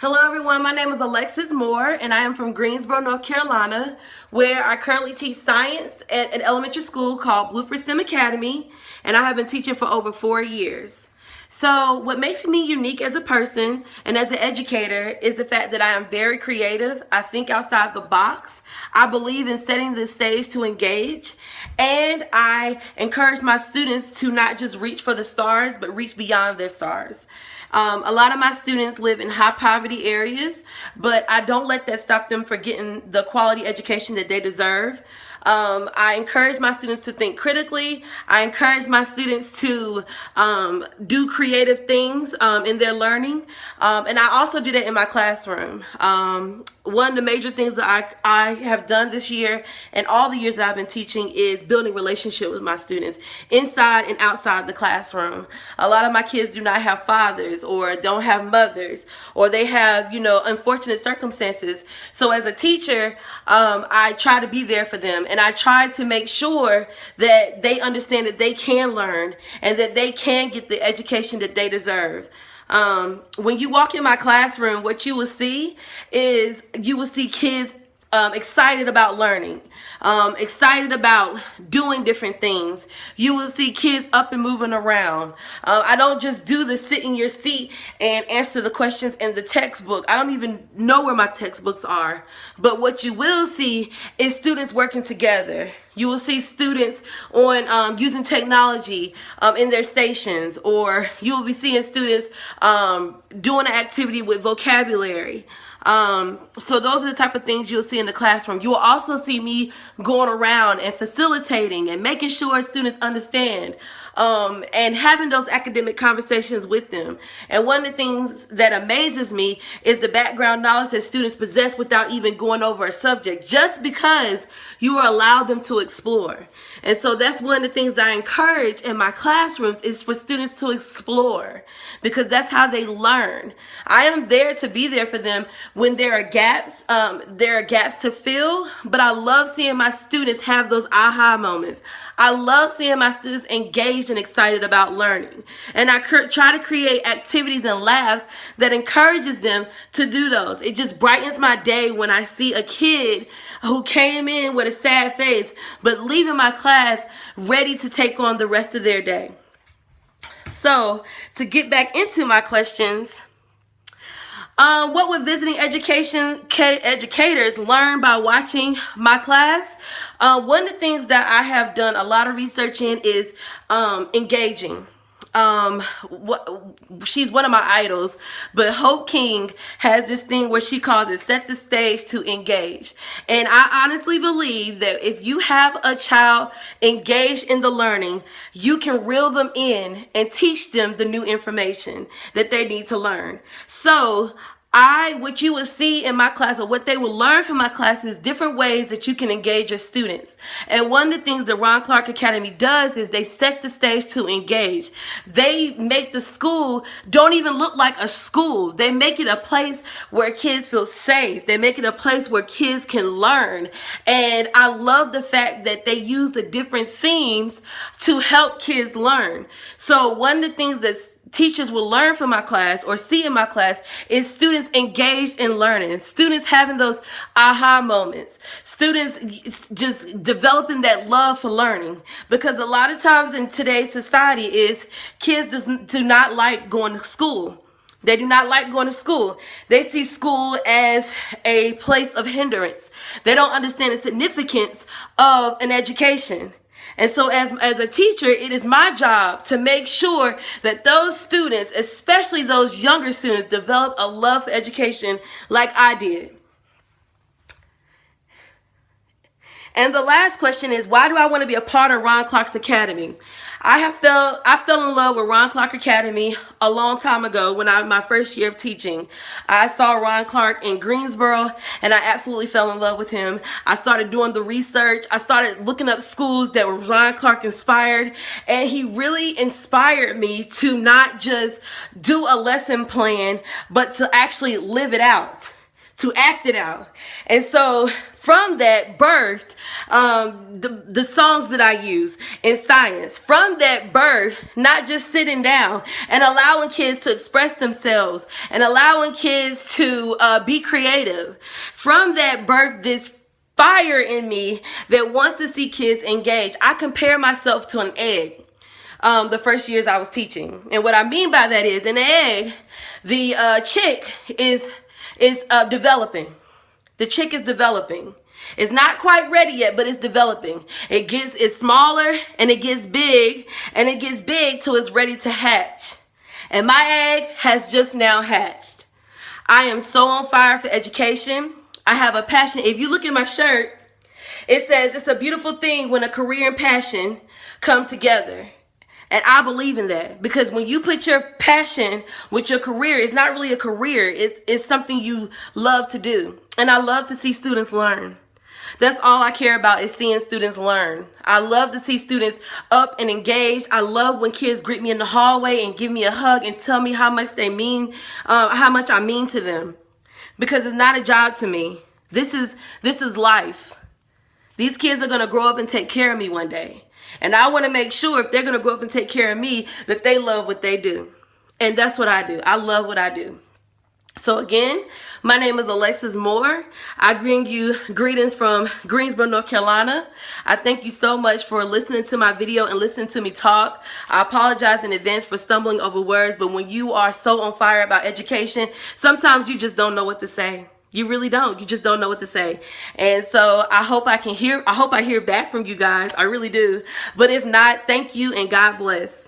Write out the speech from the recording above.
Hello everyone, my name is Alexis Moore and I am from Greensboro, North Carolina, where I currently teach science at an elementary school called Blueford STEM Academy, and I have been teaching for over 4 years. So what makes me unique as a person and as an educator is the fact that I am very creative. I think outside the box. I believe in setting the stage to engage, and I encourage my students to not just reach for the stars, but reach beyond their stars. A lot of my students live in high poverty areas, but I don't let that stop them from getting the quality education that they deserve. I encourage my students to think critically. I encourage my students to do creative things in their learning. And I also do that in my classroom. One of the major things that I have done this year and all the years that I've been teaching is building relationships with my students inside and outside the classroom. A lot of my kids do not have fathers or don't have mothers, or they have, unfortunate circumstances. So as a teacher, I try to be there for them, and I try to make sure that they understand that they can learn and that they can get the education that they deserve. When you walk in my classroom, what you will see is kids excited about learning, excited about doing different things. You will see kids up and moving around. I don't just do the sit in your seat and answer the questions in the textbook. I don't even know where my textbooks are. But what you will see is students working together. You will see students on using technology in their stations, or you will be seeing students doing an activity with vocabulary. So those are the type of things you'll see in the classroom. You will also see me going around and facilitating and making sure students understand, and having those academic conversations with them. And one of the things that amazes me is the background knowledge that students possess without even going over a subject, just because you will allow them to explore. And so that's one of the things that I encourage in my classrooms, is for students to explore, because that's how they learn. I am there to be there for them when there are gaps. There are gaps to fill, but I love seeing my students have those aha moments. I love seeing my students engaged and excited about learning. And I try to create activities and labs that encourages them to do those. It just brightens my day when I see a kid who came in with a sad face, but leaving my class ready to take on the rest of their day. So, to get back into my questions, what would visiting educators learn by watching my class? One of the things that I have done a lot of research in is engaging. She's one of my idols, but Hope King has this thing where she calls it set the stage to engage. And I honestly believe that if you have a child engaged in the learning, you can reel them in and teach them the new information that they need to learn. So what you will see in my class, or what they will learn from my class, is different ways that you can engage your students. And one of the things the Ron Clark Academy does is they set the stage to engage. They make the school don't even look like a school. They make it a place where kids feel safe. They make it a place where kids can learn. And I love the fact that they use the different themes to help kids learn. So one of the things that's teachers will learn from my class or see in my class is students engaged in learning, students having those aha moments, students just developing that love for learning. Because a lot of times in today's society is kids do not like going to school. They do not like going to school. They see school as a place of hindrance. They don't understand the significance of an education. And so as a teacher, it is my job to make sure that those students, especially those younger students, develop a love for education like I did. And the last question is, why do I want to be a part of Ron Clark's Academy? I fell in love with Ron Clark Academy a long time ago when my first year of teaching. I saw Ron Clark in Greensboro and I absolutely fell in love with him. I started doing the research. I started looking up schools that were Ron Clark inspired, and he really inspired me to not just do a lesson plan, but to actually live it out, to act it out. And so from that birthed the songs that I use in science. From that birth, not just sitting down and allowing kids to express themselves and allowing kids to be creative. From that birth, this fire in me that wants to see kids engage. I compare myself to an egg. The first years I was teaching, and what I mean by that is, in the egg, the chick is developing. The chick is developing. It's not quite ready yet, but it's developing. It's smaller and it gets big, and it gets big till it's ready to hatch. And my egg has just now hatched. I am so on fire for education. I have a passion. If you look at my shirt, it says it's a beautiful thing when a career and passion come together. And I believe in that, because when you put your passion with your career, it's not really a career. It's something you love to do. And I love to see students learn. That's all I care about, is seeing students learn. I love to see students up and engaged. I love when kids greet me in the hallway and give me a hug and tell me how much they mean, how much I mean to them. Because it's not a job to me. This is life. These kids are going to grow up and take care of me one day. And I want to make sure, if they're going to grow up and take care of me, that they love what they do. And that's what I do. I love what I do. So again, my name is Alexis Moore. I bring you greetings from Greensboro, North Carolina. I thank you so much for listening to my video and listening to me talk. I apologize in advance for stumbling over words, but when you are so on fire about education, sometimes you just don't know what to say. You really don't. You just don't know what to say. And so I hope I hear back from you guys. I really do. But if not, thank you and God bless.